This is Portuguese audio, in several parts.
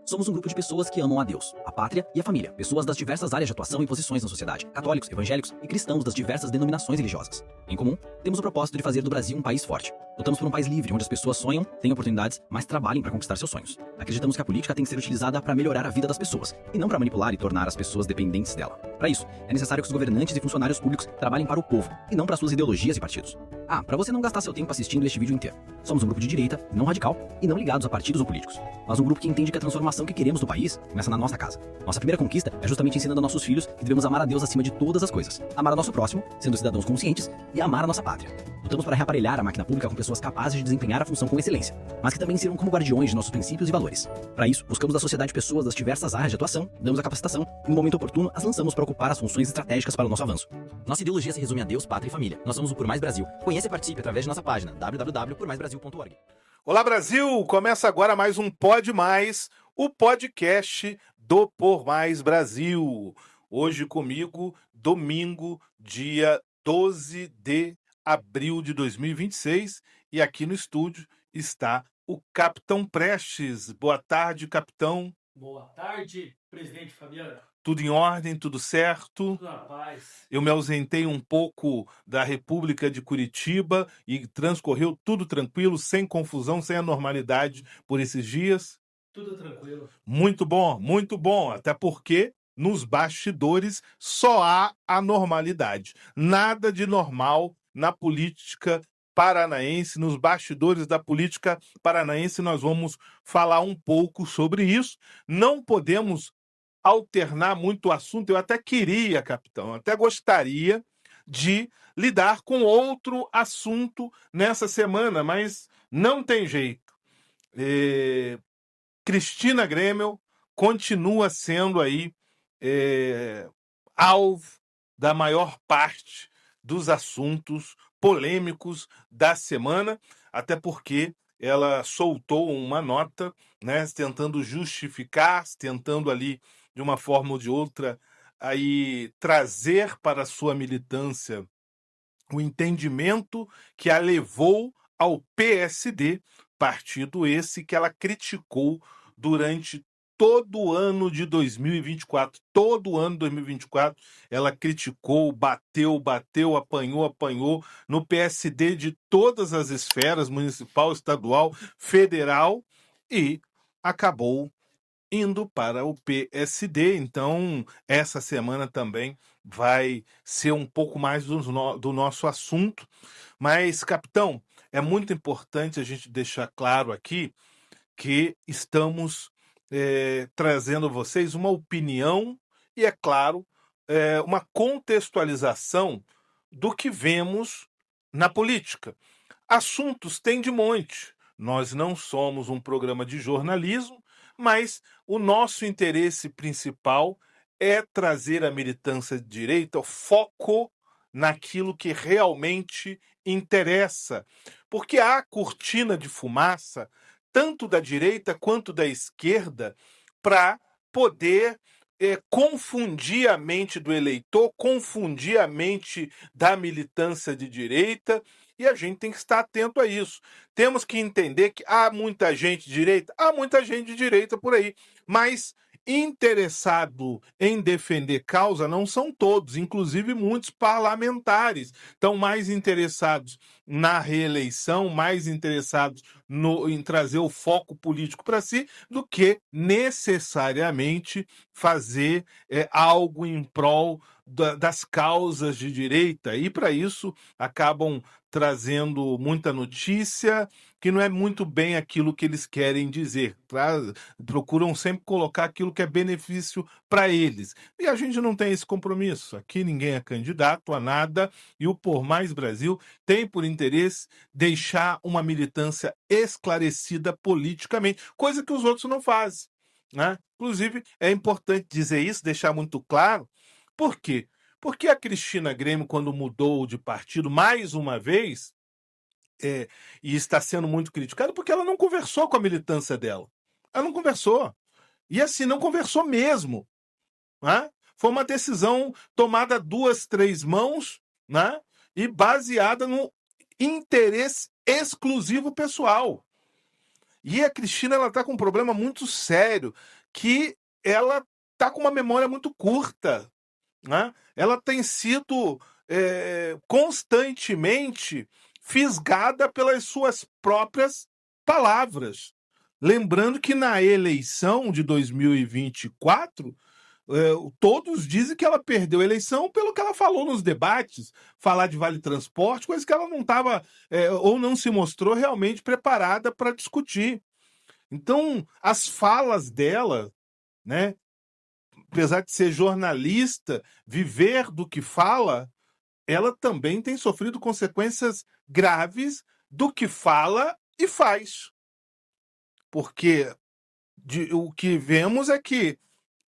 Somos um grupo de pessoas que amam a Deus, a pátria e a família. Pessoas das diversas áreas de atuação e posições na sociedade. Católicos, evangélicos e cristãos das diversas denominações religiosas. Em comum, temos o propósito de fazer do Brasil um país forte. Lutamos por um país livre, onde as pessoas sonham, têm oportunidades, mas trabalhem para conquistar seus sonhos. Acreditamos que a política tem que ser utilizada para melhorar a vida das pessoas, e não para manipular e tornar as pessoas dependentes dela. Para isso, é necessário que os governantes e funcionários públicos trabalhem para o povo, e não para suas ideologias e partidos. Para você não gastar seu tempo assistindo este vídeo inteiro. Somos um grupo de direita, não radical, e não ligados a partidos ou políticos. Mas um grupo que entende que a transformação que queremos do país começa na nossa casa. Nossa primeira conquista é justamente ensinando a nossos filhos que devemos amar a Deus acima de todas as coisas, amar o nosso próximo, sendo cidadãos conscientes, e amar a nossa pátria. Lutamos para reaparelhar a máquina pública com pessoas capazes de desempenhar a função com excelência, mas que também sirvam como guardiões de nossos princípios e valores. Para isso, buscamos da sociedade pessoas das diversas áreas de atuação, damos a capacitação e, no momento oportuno, as lançamos para ocupar as funções estratégicas para o nosso avanço. Nossa ideologia se resume a Deus, pátria e família. Nós somos o Por Mais Brasil. Conheça e participe através de nossa página www.pormaisbrasil.org. Olá, Brasil! Começa agora mais um Pode Mais, o podcast do Por Mais Brasil. Hoje comigo, domingo, dia 12 de abril de 2026, e aqui no estúdio está o Capitão Prestes. Boa tarde, capitão. Boa tarde, presidente Fabiano. Tudo em ordem, tudo certo? Tudo na paz. Eu me ausentei um pouco da República de Curitiba e transcorreu tudo tranquilo, sem confusão, sem anormalidade por esses dias. Tudo tranquilo. Muito bom, até porque nos bastidores só há anormalidade. Nada de normal na política paranaense, nos bastidores da política paranaense. Nós vamos falar um pouco sobre isso. Não podemos alternar muito o assunto. Eu até queria, capitão, até gostaria de lidar com outro assunto nessa semana, mas não tem jeito. Cristina Grêmio continua sendo aí alvo da maior parte dos assuntos polêmicos da semana, até porque ela soltou uma nota, né, tentando justificar, tentando ali, de uma forma ou de outra, aí trazer para a sua militância o entendimento que a levou ao PSD, partido esse que ela criticou durante todo o ano de 2024. Todo o ano de 2024 ela criticou, bateu, apanhou no PSD de todas as esferas, municipal, estadual, federal, e acabou indo para o PSD. Então, essa semana também vai ser um pouco mais do nosso assunto. Mas, capitão, é muito importante a gente deixar claro aqui que estamos trazendo a vocês uma opinião e, é claro, uma contextualização do que vemos na política. Assuntos tem de monte. Nós não somos um programa de jornalismo, mas o nosso interesse principal é trazer a militância de direita, o foco naquilo que realmente interessa. Porque há cortina de fumaça, tanto da direita quanto da esquerda, para poder confundir a mente do eleitor, confundir a mente da militância de direita, e a gente tem que estar atento a isso. Temos que entender que há muita gente de direita, há muita gente de direita por aí, mas interessado em defender causa não são todos, inclusive muitos parlamentares estão mais interessados na reeleição, mais interessados em trazer o foco político para si, do que necessariamente fazer algo em prol das causas de direita, e para isso acabam trazendo muita notícia que não é muito bem aquilo que eles querem dizer. Procuram sempre colocar aquilo que é benefício para eles. E a gente não tem esse compromisso. Aqui ninguém é candidato a nada, e o Por Mais Brasil tem por interesse deixar uma militância esclarecida politicamente, coisa que os outros não fazem, né? Inclusive, é importante dizer isso, deixar muito claro. Por quê? Porque a Cristina Grêmio, quando mudou de partido mais uma vez, e está sendo muito criticada, porque ela não conversou com a militância dela. Ela não conversou. E assim, não conversou mesmo, né? Foi uma decisão tomada a 2, 3 mãos, né? E baseada no interesse exclusivo pessoal. E a Cristina, ela tá com um problema muito sério, que ela tá com uma memória muito curta, né? Ela tem sido constantemente fisgada pelas suas próprias palavras. Lembrando que na eleição de 2024, todos dizem que ela perdeu a eleição pelo que ela falou nos debates, falar de vale transporte, coisa que ela não estava, ou não se mostrou realmente preparada para discutir. Então, as falas dela, né, apesar de ser jornalista, viver do que fala, ela também tem sofrido consequências graves do que fala e faz. Porque o que vemos é que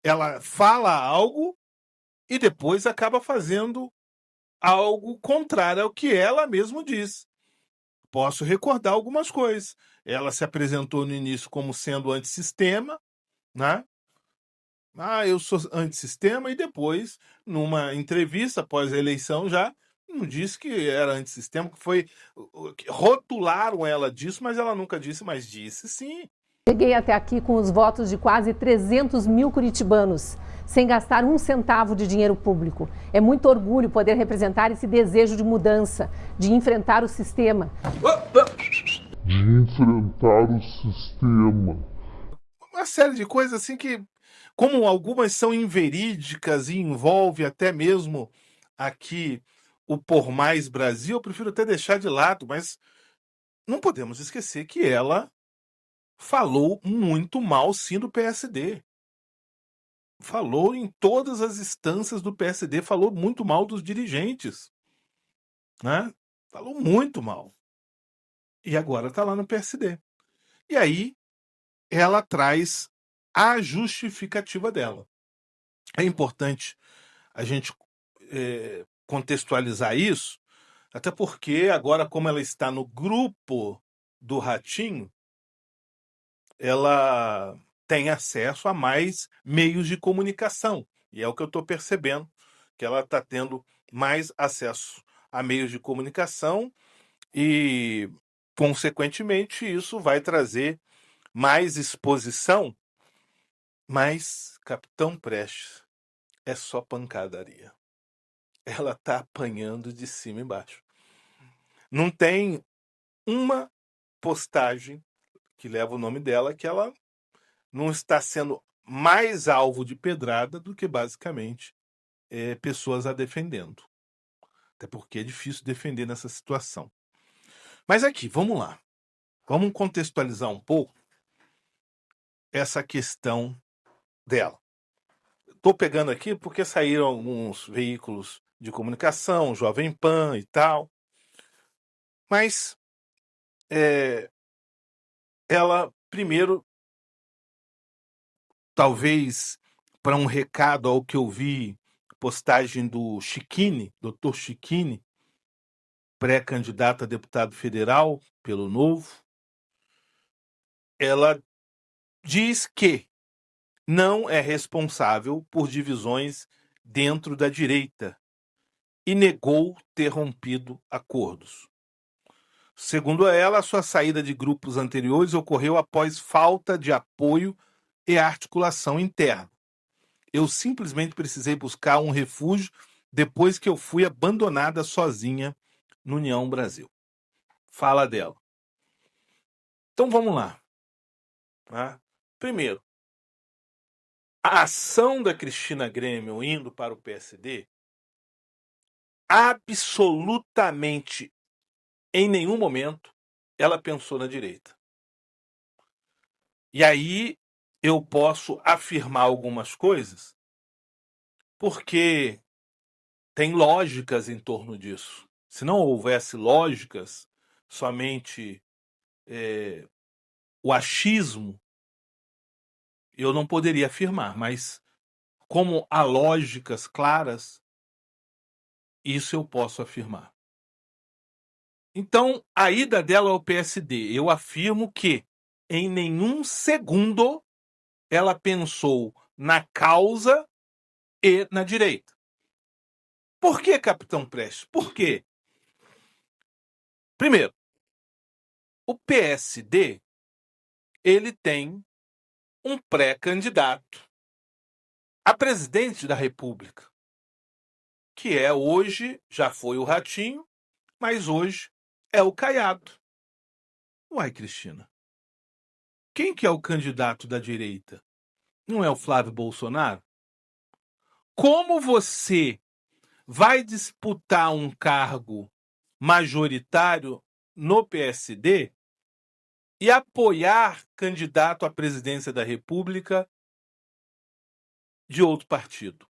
ela fala algo e depois acaba fazendo algo contrário ao que ela mesma diz. Posso recordar algumas coisas. Ela se apresentou no início como sendo antissistema, né? Eu sou antissistema, e depois, numa entrevista após a eleição, já não disse que era antissistema, que foi. Rotularam ela disso, mas ela nunca disse, mas disse sim. Cheguei até aqui com os votos de quase 300 mil curitibanos, sem gastar um centavo de dinheiro público. É muito orgulho poder representar esse desejo de mudança, de enfrentar o sistema. Uma série de coisas assim que, como algumas são inverídicas e envolve até mesmo aqui o Por Mais Brasil, eu prefiro até deixar de lado, mas não podemos esquecer que ela falou muito mal, sim, do PSD. Falou em todas as instâncias do PSD, falou muito mal dos dirigentes, né? Falou muito mal. E agora está lá no PSD. E aí ela traz a justificativa dela. É importante a gente contextualizar isso, até porque agora, como ela está no grupo do Ratinho, ela tem acesso a mais meios de comunicação. E é o que eu estou percebendo, que ela está tendo mais acesso a meios de comunicação e, consequentemente, isso vai trazer mais exposição. Mas, Capitão Prestes, é só pancadaria. Ela está apanhando de cima e embaixo. Não tem uma postagem que leva o nome dela que ela não está sendo mais alvo de pedrada do que, basicamente, pessoas a defendendo. Até porque é difícil defender nessa situação. Mas aqui, vamos lá. Vamos contextualizar um pouco essa questão dela. Estou pegando aqui porque saíram alguns veículos de comunicação, Jovem Pan e tal. Mas ela, primeiro, talvez para um recado ao que eu vi, postagem do Chiquini, Dr. Chiquini, pré-candidato a deputado federal pelo Novo, ela diz que não é responsável por divisões dentro da direita e negou ter rompido acordos. Segundo ela, a sua saída de grupos anteriores ocorreu após falta de apoio e articulação interna. Eu simplesmente precisei buscar um refúgio depois que eu fui abandonada sozinha no União Brasil. Fala dela. Então vamos lá. Primeiro, a ação da Cristina Grêmio indo para o PSD, absolutamente em nenhum momento ela pensou na direita. E aí eu posso afirmar algumas coisas porque tem lógicas em torno disso. Se não houvesse lógicas, somente o achismo, eu não poderia afirmar, mas como há lógicas claras, isso eu posso afirmar. Então, a ida dela ao PSD, eu afirmo que em nenhum segundo ela pensou na causa e na direita. Por que, Capitão Prestes? Por quê? Primeiro, o PSD ele tem um pré-candidato a presidente da República, que é hoje, já foi o Ratinho, mas hoje é o Caiado. Uai, Cristina, quem que é o candidato da direita? Não é o Flávio Bolsonaro? Como você vai disputar um cargo majoritário no PSD e apoiar candidato à presidência da República de outro partido?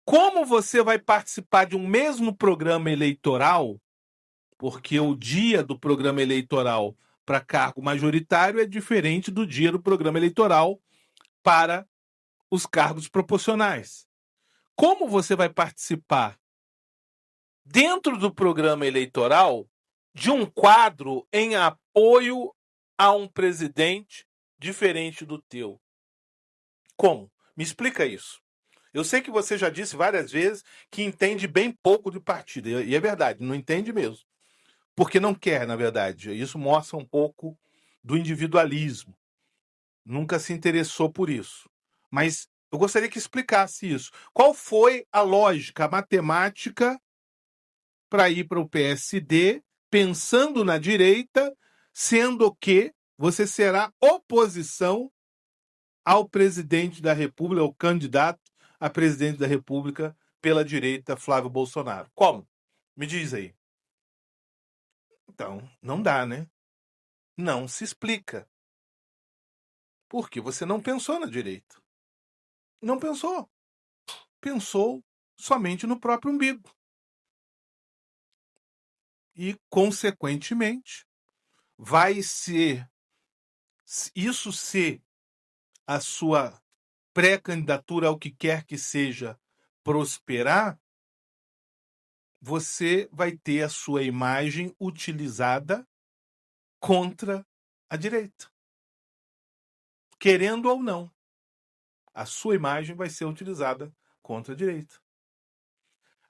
Como você vai participar de um mesmo programa eleitoral, porque o dia do programa eleitoral para cargo majoritário é diferente do dia do programa eleitoral para os cargos proporcionais? Como você vai participar dentro do programa eleitoral de um quadro em apoio a um presidente diferente do teu? Como? Me explica isso. Eu sei que você já disse várias vezes que entende bem pouco de partido, e é verdade, não entende mesmo. Porque não quer, na verdade. Isso mostra um pouco do individualismo. Nunca se interessou por isso. Mas eu gostaria que explicasse isso. Qual foi a lógica, a matemática para ir para o PSD, pensando na direita, sendo que você será oposição ao presidente da República, ao candidato a presidente da República pela direita, Flávio Bolsonaro? Como? Me diz aí. Então, não dá, né? Não se explica. Porque você não pensou na direita. Não pensou. Pensou somente no próprio umbigo. E, consequentemente, vai ser isso ser a sua pré-candidatura ao que quer que seja prosperar, você vai ter a sua imagem utilizada contra a direita. Querendo ou não, a sua imagem vai ser utilizada contra a direita.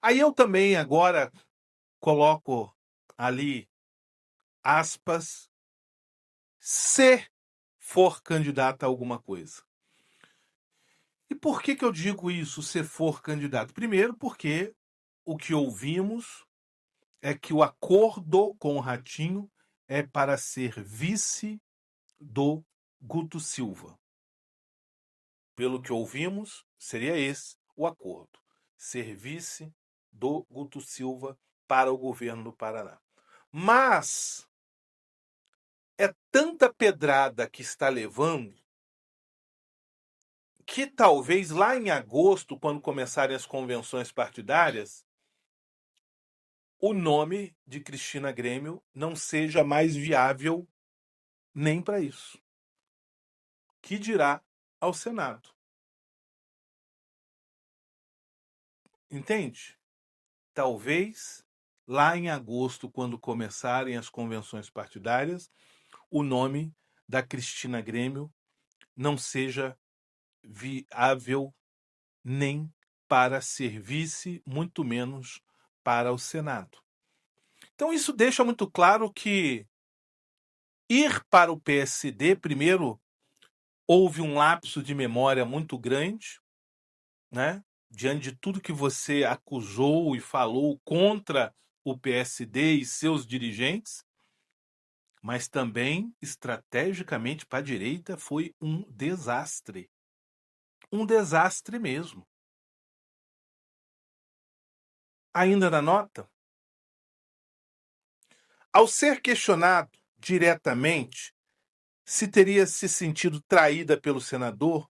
Aí eu também agora coloco ali aspas, se for candidato a alguma coisa. E por que eu digo isso, se for candidato? Primeiro, porque o que ouvimos é que o acordo com o Ratinho é para ser vice do Guto Silva. Pelo que ouvimos, seria esse o acordo. Ser vice do Guto Silva para o governo do Paraná. Mas é tanta pedrada que está levando que talvez lá em agosto, quando começarem as convenções partidárias, o nome de Cristina Grêmio não seja mais viável nem para isso. Que dirá ao Senado. Entende? Talvez lá em agosto, quando começarem as convenções partidárias, o nome da Cristina Grêmio não seja viável nem para ser vice, muito menos para o Senado. Então isso deixa muito claro que ir para o PSD, primeiro, houve um lapso de memória muito grande, né? Diante de tudo que você acusou e falou contra o PSD e seus dirigentes, mas também, estrategicamente, para a direita, foi um desastre. Um desastre mesmo. Ainda na nota, ao ser questionado diretamente se teria se sentido traída pelo senador,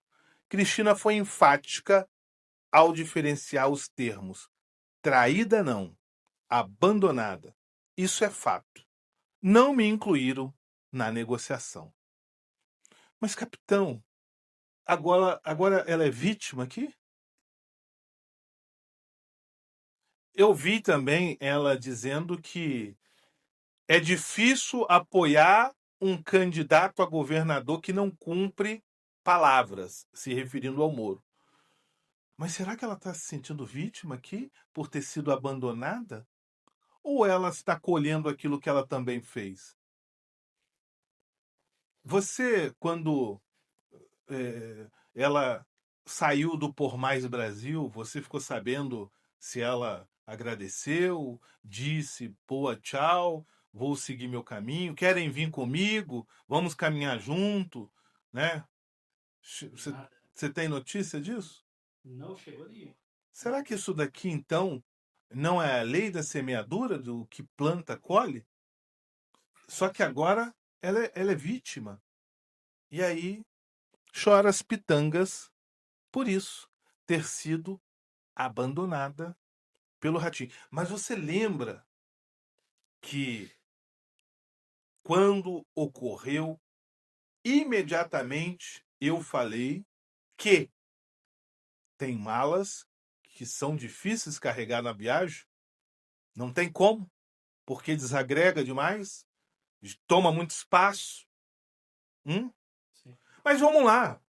Cristina foi enfática ao diferenciar os termos. Traída não, abandonada. Isso é fato. Não me incluíram na negociação. Mas, capitão, agora ela é vítima aqui? Eu vi também ela dizendo que é difícil apoiar um candidato a governador que não cumpre palavras, se referindo ao Moro. Mas será que ela está se sentindo vítima aqui por ter sido abandonada? Ou ela está colhendo aquilo que ela também fez? Você, quando ela saiu do Por Mais Brasil, você ficou sabendo se ela agradeceu, disse, pô, tchau, vou seguir meu caminho, querem vir comigo, vamos caminhar junto, né? Nada. Você tem notícia disso? Não chegou nenhum. Será que isso daqui, então, não é a lei da semeadura, do que planta, colhe? Só que agora ela é vítima. E aí chora as pitangas por isso, ter sido abandonada pelo ratinho. Mas você lembra que quando ocorreu, imediatamente eu falei que tem malas que são difíceis de carregar na viagem, não tem como, porque desagrega demais, toma muito espaço. Sim. Mas vamos lá.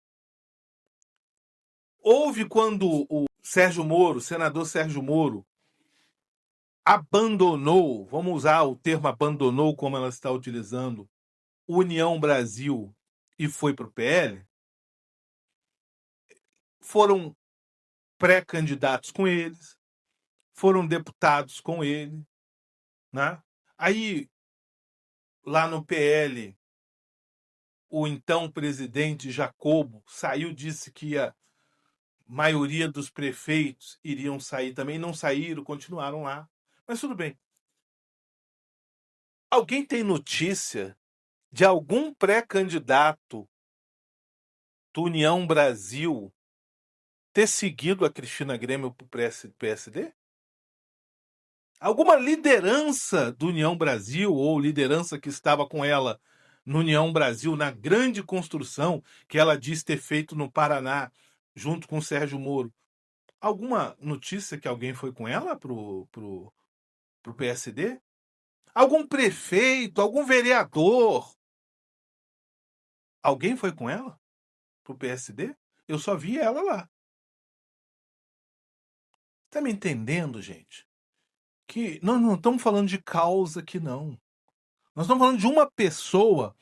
Houve quando o Sérgio Moro, o senador Sérgio Moro, abandonou, vamos usar o termo abandonou como ela está utilizando, União Brasil e foi para o PL, foram pré-candidatos com eles, foram deputados com ele, né? Aí, lá no PL, o então presidente Jacobo saiu, disse que a maioria dos prefeitos iriam sair também, não saíram, continuaram lá. Mas tudo bem. Alguém tem notícia de algum pré-candidato do União Brasil ter seguido a Cristina Grêmio para o PSD? Alguma liderança do União Brasil, ou liderança que estava com ela no União Brasil, na grande construção que ela diz ter feito no Paraná, junto com o Sérgio Moro, alguma notícia que alguém foi com ela pro PSD? Algum prefeito, algum vereador? Alguém foi com ela pro PSD? Eu só vi ela lá. Tá me entendendo, gente? Que não estamos falando de causa aqui, não. Nós estamos falando de uma pessoa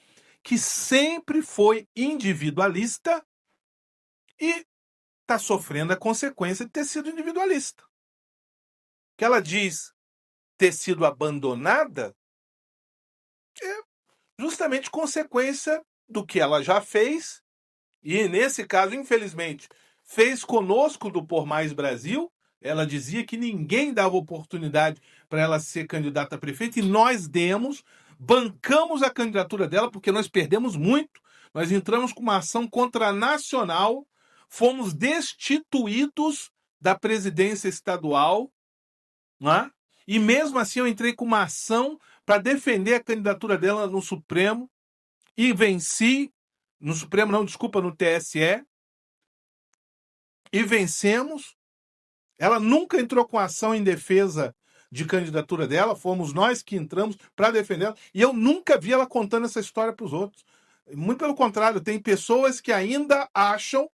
que sempre foi individualista e está sofrendo a consequência de ter sido individualista. Que ela diz ter sido abandonada é justamente consequência do que ela já fez, e nesse caso, infelizmente, fez conosco do Por Mais Brasil. Ela dizia que ninguém dava oportunidade para ela ser candidata a prefeita, e nós demos, bancamos a candidatura dela, porque nós perdemos muito. Nós entramos com uma ação contranacional, fomos destituídos da presidência estadual, né? E mesmo assim eu entrei com uma ação para defender a candidatura dela no Supremo e venci, no Supremo não, desculpa, no TSE, e vencemos. Ela nunca entrou com ação em defesa de candidatura dela, fomos nós que entramos para defendê-la, e eu nunca vi ela contando essa história para os outros. Muito pelo contrário, tem pessoas que ainda acham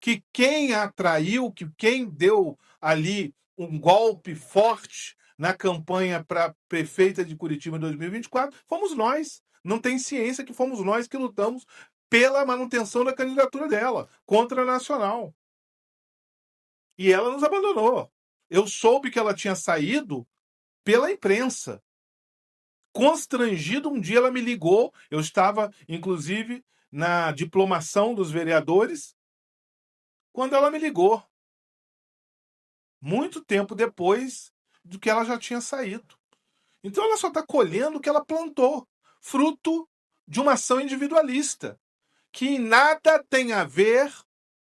que quem a traiu, que quem deu ali um golpe forte na campanha para prefeita de Curitiba em 2024, fomos nós. Não tem ciência que fomos nós que lutamos pela manutenção da candidatura dela, contra a Nacional. E ela nos abandonou. Eu soube que ela tinha saído pela imprensa. Constrangido, um dia ela me ligou. Eu estava, inclusive, na diplomação dos vereadores, quando ela me ligou. Muito tempo depois do que ela já tinha saído. Então ela só está colhendo o que ela plantou, fruto de uma ação individualista, que em nada tem a ver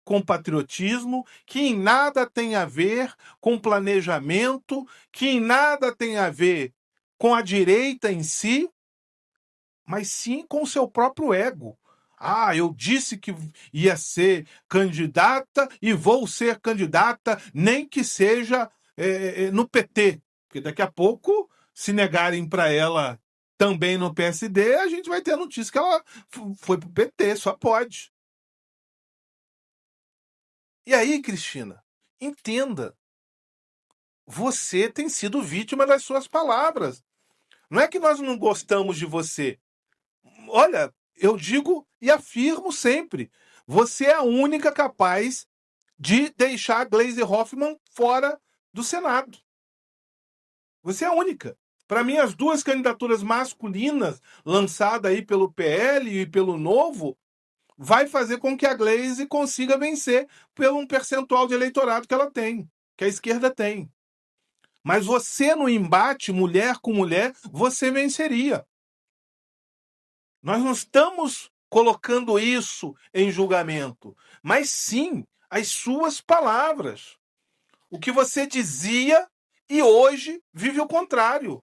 com patriotismo, que em nada tem a ver com planejamento, que em nada tem a ver com a direita em si, mas sim com o seu próprio ego. Ah, eu disse que ia ser candidata e vou ser candidata, nem que seja no PT. Porque daqui a pouco, se negarem para ela também no PSD, a gente vai ter a notícia que ela foi para o PT, só pode. E aí, Cristina, entenda, você tem sido vítima das suas palavras. Não é que nós não gostamos de você. Olha, eu digo e afirmo sempre, você é a única capaz de deixar a Gleisi Hoffmann fora do Senado. Você é a única. Para mim, as duas candidaturas masculinas lançadas aí pelo PL e pelo Novo vai fazer com que a Gleisi consiga vencer pelo um percentual de eleitorado que ela tem, que a esquerda tem. Mas você, no embate mulher com mulher, você venceria. Nós não estamos colocando isso em julgamento, mas sim as suas palavras. O que você dizia e hoje vive o contrário.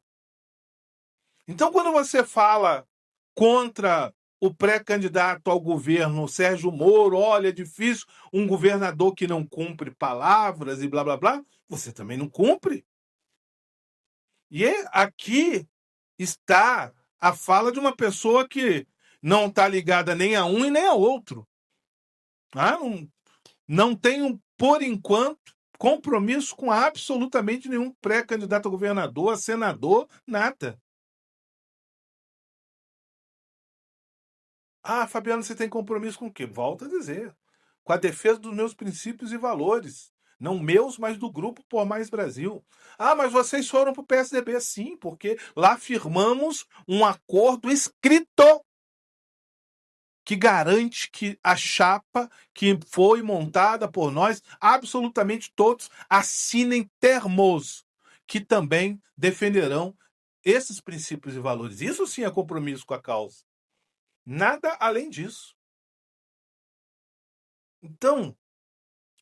Então, quando você fala contra o pré-candidato ao governo, Sérgio Moro, olha, é difícil um governador que não cumpre palavras e blá, blá, blá, você também não cumpre. E aqui está a fala de uma pessoa que não está ligada nem a um e nem a outro. Não tem, por enquanto, compromisso com absolutamente nenhum pré-candidato a governador, a senador, nada. Fabiano, você tem compromisso com o quê? Volto a dizer. Com a defesa dos meus princípios e valores. Não meus, mas do Grupo Por Mais Brasil. Mas vocês foram para o PSDB. Sim, porque lá firmamos um acordo escrito que garante que a chapa que foi montada por nós, absolutamente todos, assinem termos que também defenderão esses princípios e valores. Isso sim é compromisso com a causa. Nada além disso. Então,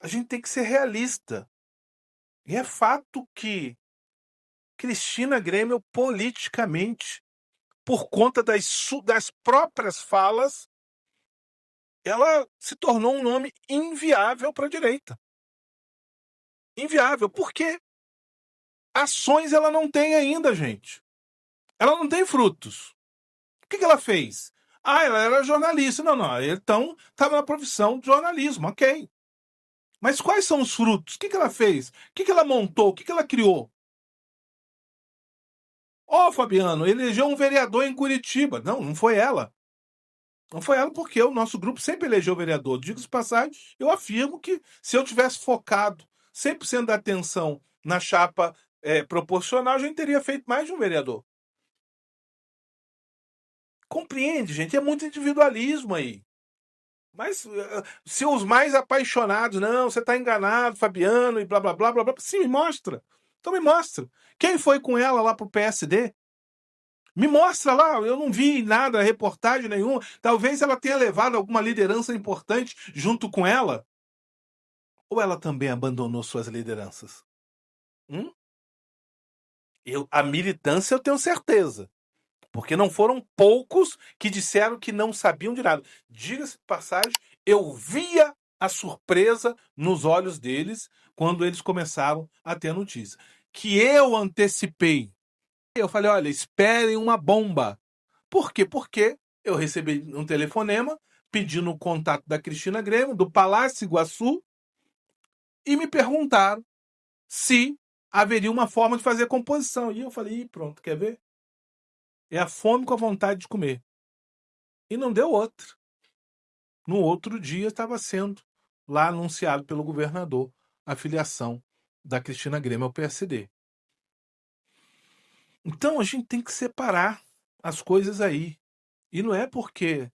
a gente tem que ser realista. E é fato que Cristina Grêmio, politicamente, por conta das próprias falas, ela se tornou um nome inviável para a direita. Inviável. Por quê? Ações ela não tem ainda, gente. Ela não tem frutos. O que ela fez? Ela era jornalista. Não. Então, estava na profissão de jornalismo, ok. Mas quais são os frutos? O que ela fez? O que ela montou? O que ela criou? Fabiano, elegeu um vereador em Curitiba. Não foi ela. Não foi ela porque o nosso grupo sempre elegeu vereador. Digo-se de passagem, eu afirmo que se eu tivesse focado 100% da atenção na chapa proporcional, a gente teria feito mais de um vereador. Compreende, gente? É muito individualismo aí. Mas se os mais apaixonados, não, você está enganado, Fabiano, e blá, blá, blá, blá, blá. Sim, me mostra. Então me mostra. Quem foi com ela lá pro PSD? Me mostra lá, eu não vi nada, reportagem nenhuma. Talvez ela tenha levado alguma liderança importante junto com ela. Ou ela também abandonou suas lideranças? A militância eu tenho certeza. Porque não foram poucos que disseram que não sabiam de nada. Diga-se de passagem, eu via a surpresa nos olhos deles quando eles começaram a ter a notícia. Que eu antecipei. Eu falei, olha, esperem uma bomba. Por quê? Porque eu recebi um telefonema pedindo o contato da Cristina Grêmio, do Palácio Iguaçu, e me perguntaram se haveria uma forma de fazer composição. E eu falei, pronto, quer ver? É a fome com a vontade de comer. E não deu outra. No outro dia estava sendo lá anunciado pelo governador a filiação da Cristina Grêmio ao PSD. Então a gente tem que separar as coisas aí. E não é porque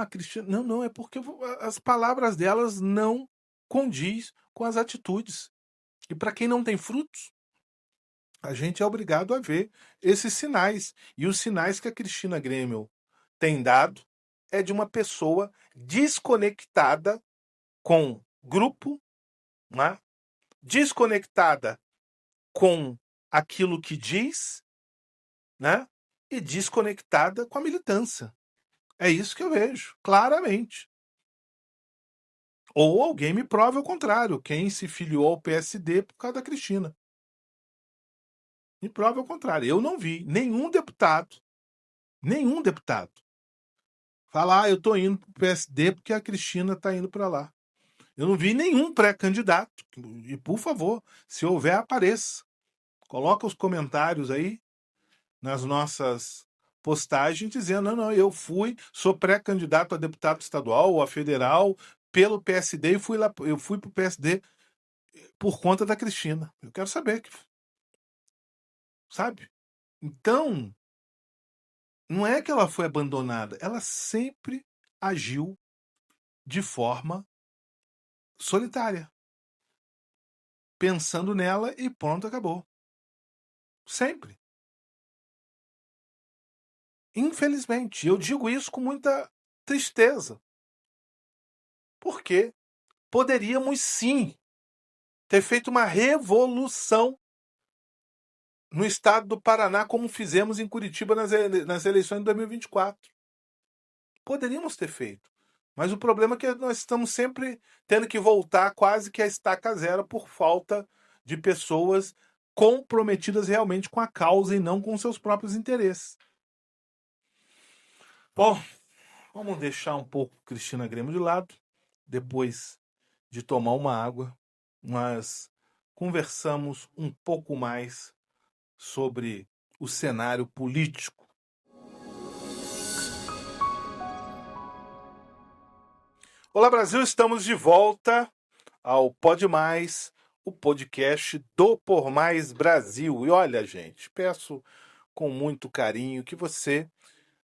Cristina, não, é porque as palavras delas não condiz com as atitudes. E para quem não tem frutos, a gente é obrigado a ver esses sinais. E os sinais que a Cristina Grêmio tem dado é de uma pessoa desconectada com grupo, né? Desconectada com aquilo que diz, né? E desconectada com a militância. É isso que eu vejo, claramente. Ou alguém me prove o contrário, quem se filiou ao PSD por causa da Cristina. Me prova o contrário. Eu não vi nenhum deputado falar, eu estou indo para o PSD porque a Cristina está indo para lá. Eu não vi nenhum pré-candidato. E, por favor, se houver, apareça. Coloca os comentários aí nas nossas postagem dizendo: não, eu sou pré-candidato a deputado estadual ou a federal pelo PSD e eu fui pro PSD por conta da Cristina. Eu quero saber, sabe? Então, não é que ela foi abandonada, ela sempre agiu de forma solitária, pensando nela e pronto, acabou. Sempre. Infelizmente, eu digo isso com muita tristeza, porque poderíamos sim ter feito uma revolução no estado do Paraná, como fizemos em Curitiba nas eleições de 2024. Poderíamos ter feito. Mas o problema é que nós estamos sempre tendo que voltar quase que a estaca zero por falta de pessoas comprometidas realmente com a causa e não com seus próprios interesses. Bom, vamos deixar um pouco Cristina Grêmio de lado, depois de tomar uma água, nós conversamos um pouco mais sobre o cenário político. Olá, Brasil, estamos de volta ao Pode Mais, o podcast do Por Mais Brasil. E olha, gente, peço com muito carinho que você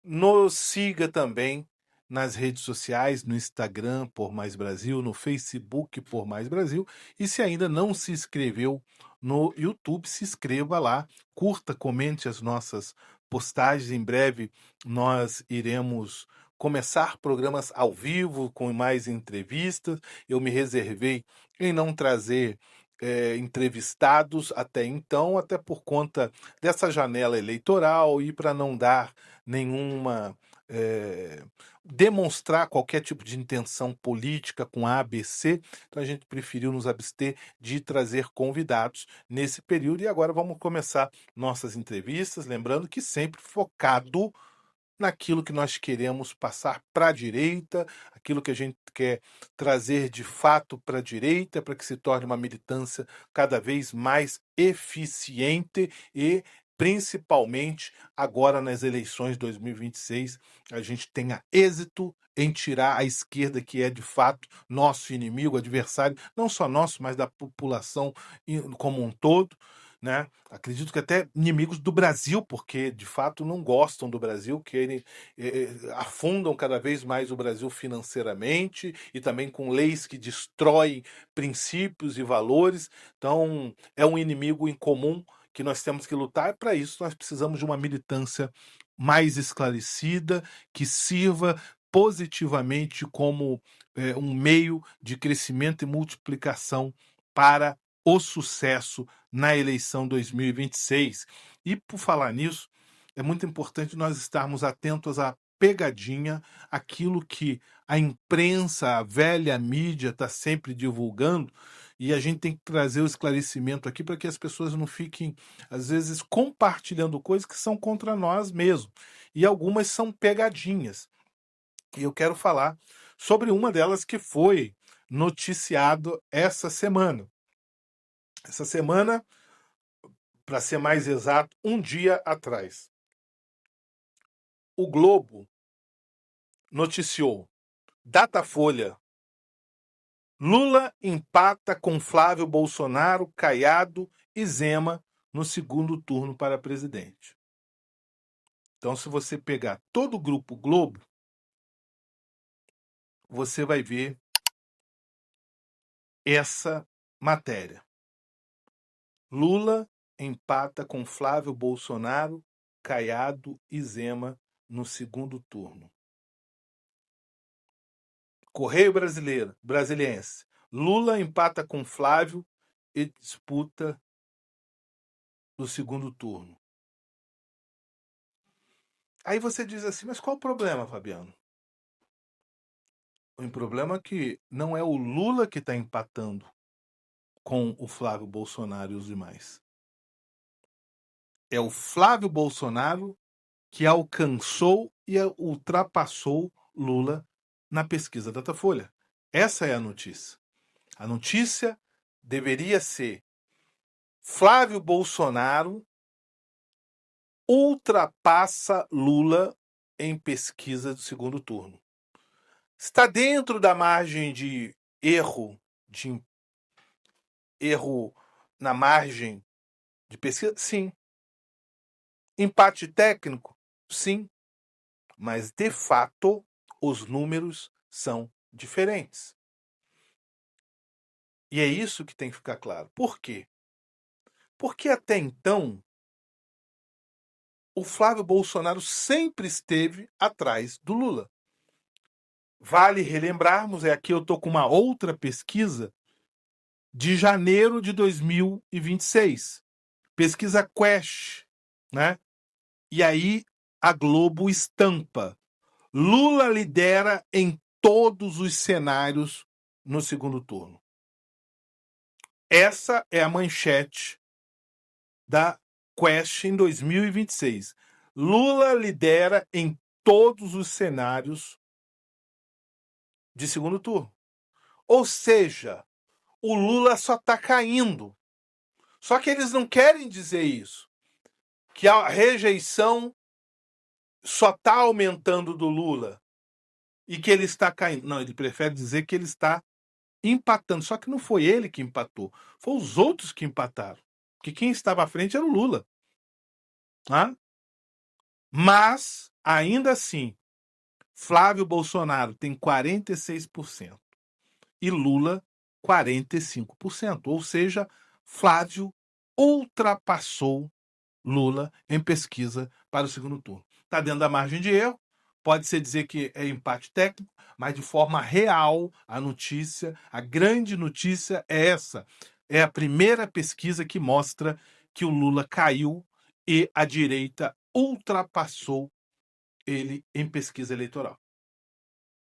nos siga também nas redes sociais, no Instagram Por Mais Brasil, no Facebook Por Mais Brasil. E se ainda não se inscreveu no YouTube, se inscreva lá, curta, comente as nossas postagens. Em breve nós iremos começar programas ao vivo com mais entrevistas. Eu me reservei em não trazer entrevistados até então, até por conta dessa janela eleitoral e para não dar nenhuma demonstrar qualquer tipo de intenção política com A, B, C. Então a gente preferiu nos abster de trazer convidados nesse período. E agora vamos começar nossas entrevistas, lembrando que sempre focado naquilo que nós queremos passar para a direita, aquilo que a gente quer trazer de fato para a direita, para que se torne uma militância cada vez mais eficiente e, principalmente, agora nas eleições de 2026, a gente tenha êxito em tirar a esquerda, que é de fato nosso inimigo, adversário, não só nosso, mas da população como um todo, né? Acredito que até inimigos do Brasil, porque de fato não gostam do Brasil, querem afundam cada vez mais o Brasil financeiramente e também com leis que destroem princípios e valores. Então é um inimigo em comum que nós temos que lutar, e para isso nós precisamos de uma militância mais esclarecida, que sirva positivamente como um meio de crescimento e multiplicação para o sucesso na eleição 2026. E por falar nisso, é muito importante nós estarmos atentos à pegadinha, aquilo que a imprensa, a velha mídia está sempre divulgando, e a gente tem que trazer o esclarecimento aqui para que as pessoas não fiquem, às vezes, compartilhando coisas que são contra nós mesmos. E algumas são pegadinhas. E eu quero falar sobre uma delas que foi noticiado essa semana. Essa semana, para ser mais exato, um dia atrás, o Globo noticiou, Datafolha, Lula empata com Flávio Bolsonaro, Caiado e Zema no segundo turno para presidente. Então, se você pegar todo o grupo Globo, você vai ver essa matéria. Lula empata com Flávio Bolsonaro, Caiado e Zema no segundo turno. Correio Brasiliense. Lula empata com Flávio e disputa no segundo turno. Aí você diz assim, mas qual o problema, Fabiano? O problema é que não é o Lula que está empatando com o Flávio Bolsonaro e os demais. É o Flávio Bolsonaro que alcançou e ultrapassou Lula na pesquisa Datafolha. Essa é a notícia. A notícia deveria ser Flávio Bolsonaro ultrapassa Lula em pesquisa do segundo turno. Está dentro da margem de erro na margem de pesquisa? Sim. Empate técnico? Sim. Mas, de fato, os números são diferentes. E é isso que tem que ficar claro. Por quê? Porque até então, o Flávio Bolsonaro sempre esteve atrás do Lula. Vale relembrarmos, aqui eu estou com uma outra pesquisa de janeiro de 2026. Pesquisa Quest, né? E aí a Globo estampa: Lula lidera em todos os cenários no segundo turno. Essa é a manchete da Quest em 2026. Lula lidera em todos os cenários de segundo turno. Ou seja, o Lula só está caindo. Só que eles não querem dizer isso. Que a rejeição só está aumentando do Lula e que ele está caindo. Não, ele prefere dizer que ele está empatando. Só que não foi ele que empatou. Foi os outros que empataram. Porque quem estava à frente era o Lula. Tá? Mas, ainda assim, Flávio Bolsonaro tem 46% e Lula 45%. Ou seja, Flávio ultrapassou Lula em pesquisa para o segundo turno. Está dentro da margem de erro, pode-se dizer que é empate técnico, mas de forma real, a notícia, a grande notícia é essa. É a primeira pesquisa que mostra que o Lula caiu e a direita ultrapassou ele em pesquisa eleitoral.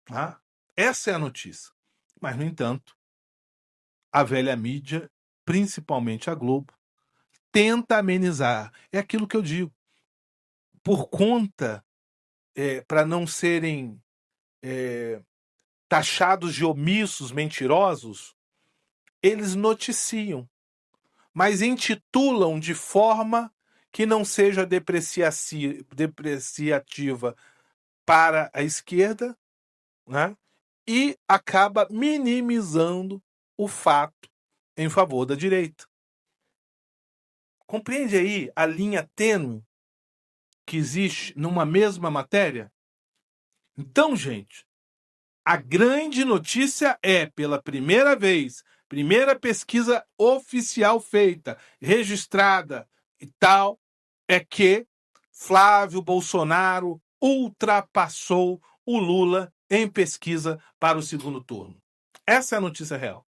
Tá? Essa é a notícia. Mas, no entanto, a velha mídia, principalmente a Globo, tenta amenizar. É aquilo que eu digo. Por conta, para não serem taxados de omissos, mentirosos, eles noticiam, mas intitulam de forma que não seja depreciativa para a esquerda, né? E acaba minimizando o fato em favor da direita. Compreende aí a linha tênue que existe numa mesma matéria? Então, gente, a grande notícia é, pela primeira vez, primeira pesquisa oficial feita, registrada e tal, é que Flávio Bolsonaro ultrapassou o Lula em pesquisa para o segundo turno. Essa é a notícia real.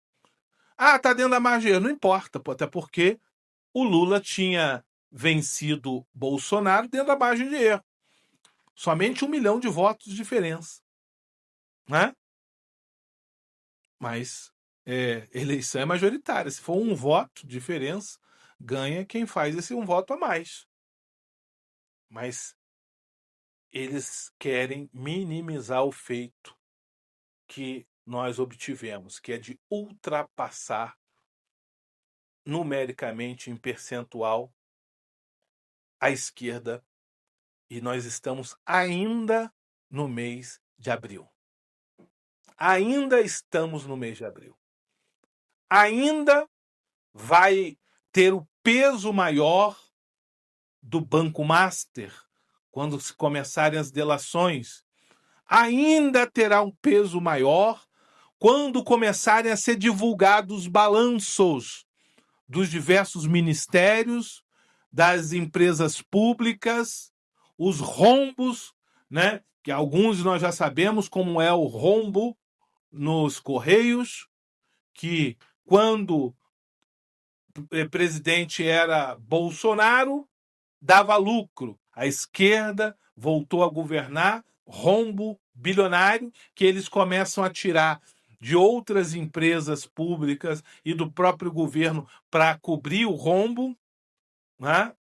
Ah, tá dentro da margem. Não importa, até porque o Lula tinha vencido Bolsonaro dentro da margem de erro. Somente 1 milhão de votos de diferença. Né? Mas eleição é majoritária. Se for um voto de diferença, ganha quem faz esse um voto a mais. Mas eles querem minimizar o feito que nós obtivemos, que é de ultrapassar numericamente, em percentual, a esquerda. E nós estamos ainda no mês de abril. Ainda estamos no mês de abril. Ainda vai ter o peso maior do Banco Master quando se começarem as delações. Ainda terá um peso maior quando começarem a ser divulgados os balanços dos diversos ministérios, das empresas públicas, os rombos, né? Que alguns nós já sabemos como é o rombo nos Correios, que quando o presidente era Bolsonaro, dava lucro. A esquerda voltou a governar, rombo bilionário, que eles começam a tirar de outras empresas públicas e do próprio governo para cobrir o rombo, né?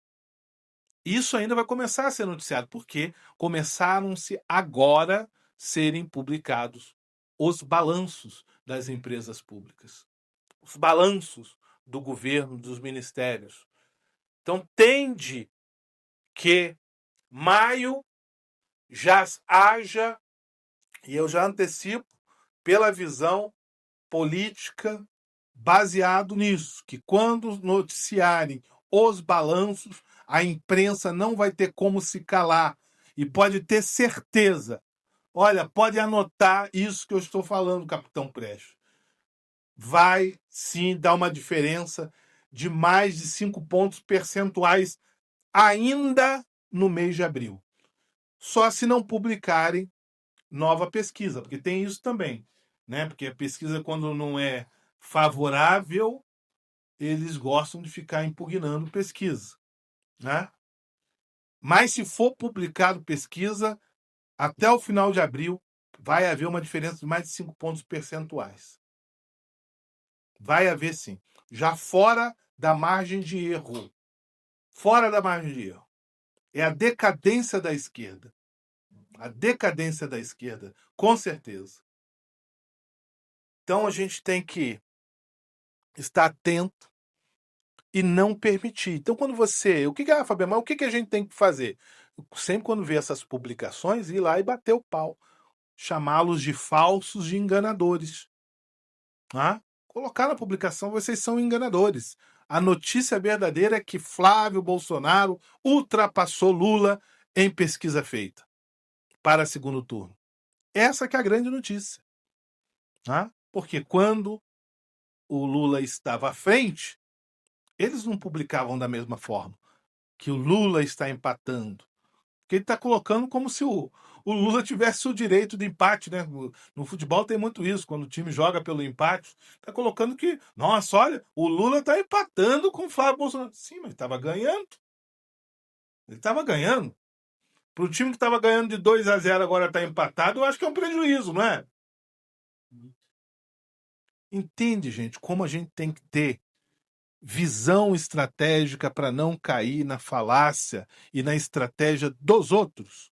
Isso ainda vai começar a ser noticiado, porque começaram-se agora a serem publicados os balanços das empresas públicas, os balanços do governo, dos ministérios. Então, tende que maio já haja, e eu já antecipo, pela visão política baseado nisso, que quando noticiarem os balanços, a imprensa não vai ter como se calar e pode ter certeza. Olha, pode anotar isso que eu estou falando, capitão Prestes. Vai sim dar uma diferença de mais de 5 pontos percentuais ainda no mês de abril. Só se não publicarem nova pesquisa, porque tem isso também, né? Porque a pesquisa, quando não é favorável, eles gostam de ficar impugnando pesquisa, né? Mas se for publicado pesquisa, até o final de abril vai haver uma diferença de mais de 5 pontos percentuais. Vai haver sim. Já fora da margem de erro. Fora da margem de erro. É a decadência da esquerda. A decadência da esquerda, com certeza. Então a gente tem que estar atento e não permitir. Então, quando você... Fabiano, mas o que a gente tem que fazer? Sempre quando vê essas publicações, ir lá e bater o pau. Chamá-los de falsos, de enganadores. Ah? Colocar na publicação, vocês são enganadores. A notícia verdadeira é que Flávio Bolsonaro ultrapassou Lula em pesquisa feita para segundo turno. Essa que é a grande notícia. Ah? Porque quando o Lula estava à frente, eles não publicavam da mesma forma. Que o Lula está empatando. Porque ele está colocando como se o Lula tivesse o direito de empate, né? No futebol tem muito isso, quando o time joga pelo empate, está colocando que, nossa, olha, o Lula está empatando com o Flávio Bolsonaro. Sim, mas ele estava ganhando. Ele estava ganhando. Para o time que estava ganhando de 2-0 agora está empatado, eu acho que é um prejuízo, não é? Entende, gente, como a gente tem que ter visão estratégica para não cair na falácia e na estratégia dos outros.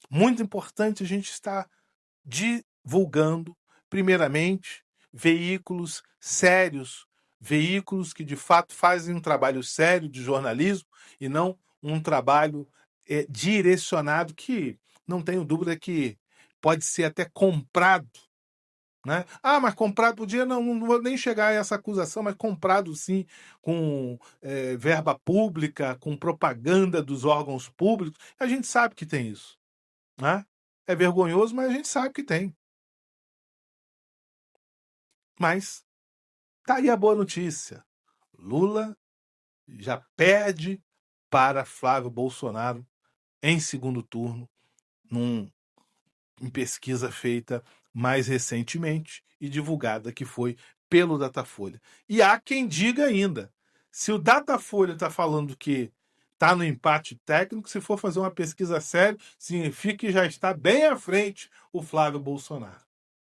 Muito importante a gente estar divulgando, primeiramente, veículos sérios, veículos que de fato fazem um trabalho sério de jornalismo e não um trabalho direcionado que, não tenho dúvida que pode ser até comprado. Né? Ah, mas comprado podia, não vou nem chegar a essa acusação, mas comprado sim, com verba pública, com propaganda dos órgãos públicos. A gente sabe que tem isso. Né? É vergonhoso, mas a gente sabe que tem. Mas tá aí a boa notícia. Lula já perde para Flávio Bolsonaro em segundo turno, em pesquisa feita mais recentemente e divulgada, que foi pelo Datafolha. E há quem diga ainda, se o Datafolha está falando que está no empate técnico, se for fazer uma pesquisa séria, significa que já está bem à frente o Flávio Bolsonaro.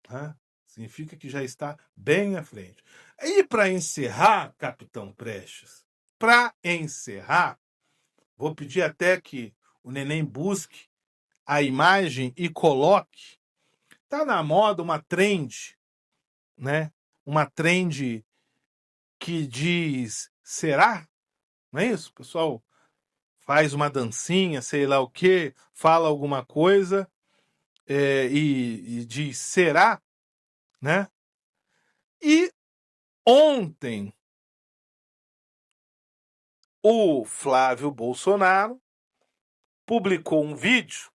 Né? Significa que já está bem à frente. E para encerrar, capitão Prestes, para encerrar, vou pedir até que o Neném busque a imagem e coloque. Tá na moda uma trend, né? Uma trend que diz será? Não é isso? O pessoal faz uma dancinha, sei lá o quê, fala alguma coisa e diz será, né? E ontem o Flávio Bolsonaro publicou um vídeo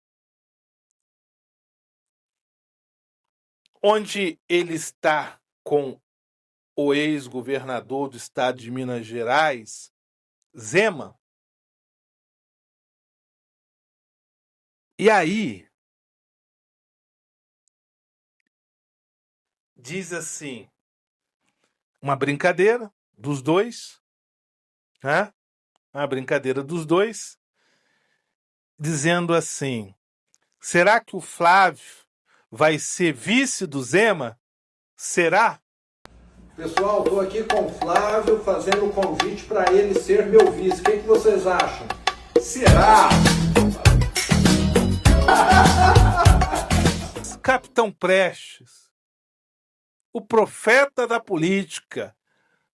onde ele está com o ex-governador do estado de Minas Gerais, Zema. E aí, diz assim, uma brincadeira dos dois, né? Uma brincadeira dos dois, dizendo assim, será que o Flávio vai ser vice do Zema? Será? Pessoal, estou aqui com o Flávio fazendo o convite para ele ser meu vice. O que vocês acham? Será? Capitão Prestes, o profeta da política,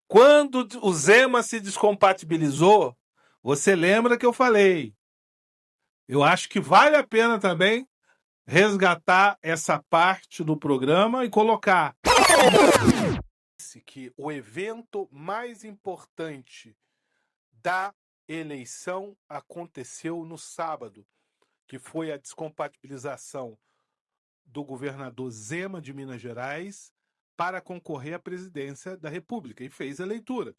quando o Zema se descompatibilizou, Você lembra que eu falei? Eu acho que vale a pena também resgatar essa parte do programa e colocar que o evento mais importante da eleição aconteceu no sábado, que foi a descompatibilização do governador Zema de Minas Gerais para concorrer à presidência da República, e fez a leitura.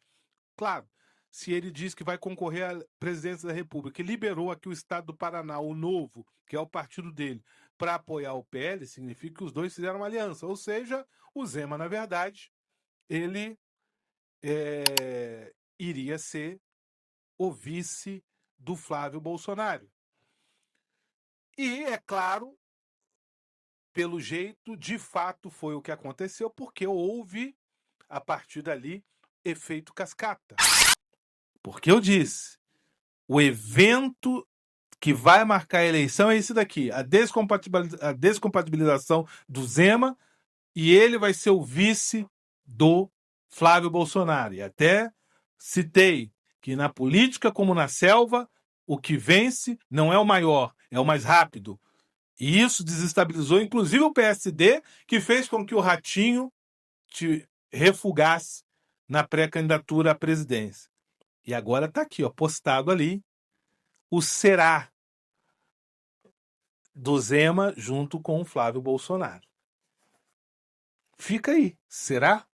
Claro, se ele diz que vai concorrer à presidência da República e liberou aqui o estado do Paraná, o Novo, que é o partido dele, para apoiar o PL, significa que os dois fizeram uma aliança. Ou seja, o Zema, na verdade, ele iria ser o vice do Flávio Bolsonaro. E, é claro, pelo jeito, de fato foi o que aconteceu, porque houve, a partir dali, efeito cascata. Porque eu disse, o evento que vai marcar a eleição é esse daqui, a descompatibilização do Zema, e ele vai ser o vice do Flávio Bolsonaro. E até citei que na política como na selva, o que vence não é o maior, é o mais rápido. E isso desestabilizou, inclusive, o PSD, que fez com que o Ratinho te refugasse na pré-candidatura à presidência. E agora está aqui, ó, postado ali, o será do Zema junto com o Flávio Bolsonaro. Fica aí, será?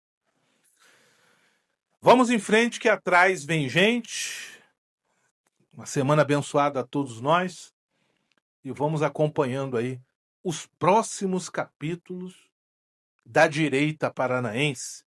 Vamos em frente, que atrás vem gente. Uma semana abençoada a todos nós. E vamos acompanhando aí os próximos capítulos da direita paranaense,